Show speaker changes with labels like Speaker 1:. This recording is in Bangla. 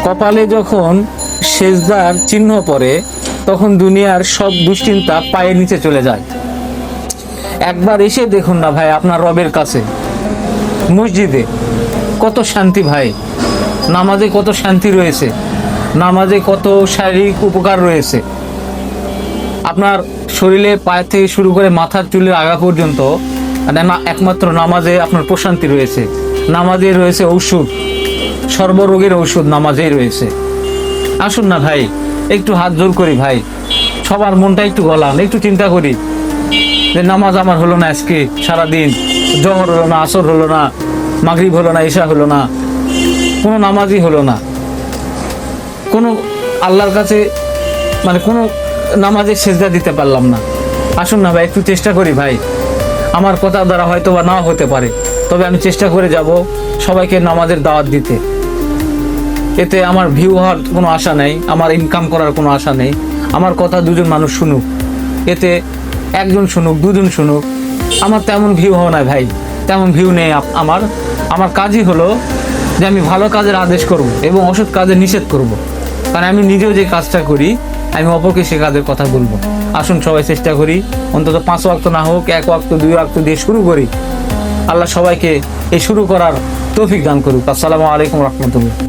Speaker 1: কপালে যখন সেজদার চিহ্ন পড়ে তখন দুনিয়ার সব দুশ্চিন্তা পায়ের নিচে চলে যায়। একবার এসে দেখুন না ভাই আপনার রবের কাছে, মসজিদে কত শান্তি ভাই, নামাজে কত শান্তি রয়েছে, নামাজে কত শারীরিক উপকার রয়েছে। আপনার শরীরে পায়ে থেকে শুরু করে মাথার চুলের আগা পর্যন্ত একমাত্র নামাজে আপনার প্রশান্তি রয়েছে। নামাজে রয়েছে ঔষধ, সর্বরোগের ঔষধ নামাজেই রয়েছে। আসুন না ভাই, একটু হাত জোর করি ভাই, সবার মনটা একটু গলান, একটু চিন্তা করি যে নামাজ আমার হলো না, আজকে সারাদিন জোহর হলো না, আসর হলো না, মাগরিব হলো না, ইশা হলো না, কোনো নামাজই হলো না, কোনো আল্লাহর কাছে কোনো নামাজে সেজদা দিতে পারলাম না। আসুন না ভাই, একটু চেষ্টা করি ভাই। আমার কথা দ্বারা হয়তো বা নাও হতে পারে, তবে আমি চেষ্টা করে যাব সবাইকে নামাজের দাওয়াত দিতে। এতে আমার ভিউ হওয়ার কোনো আশা নেই, আমার ইনকাম করার কোনো আশা নেই। আমার কথা দুজন মানুষ শুনুক, এতে একজন শুনুক, দুজন শুনুক, আমার তেমন ভিউ হওয়া নাই ভাই, তেমন ভিউ নেই আমার। আমার কাজই হলো যে আমি ভালো কাজের আদেশ করব এবং অসৎ কাজের নিষেধ করব, কারণ আমি নিজেও যে কাজটা করি আমি অপরকে সে কাজের কথা বলবো। আসুন সবাই চেষ্টা করি, অন্তত 5 ওয়াক্ত না হোক 1 ওয়াক্ত 2 ওয়াক্ত দিয়ে শুরু করি। আল্লাহ সবাইকে এই শুরু করার তৌফিক দান করুক। আসসালামু আলাইকুম রহমতুল্লাহ।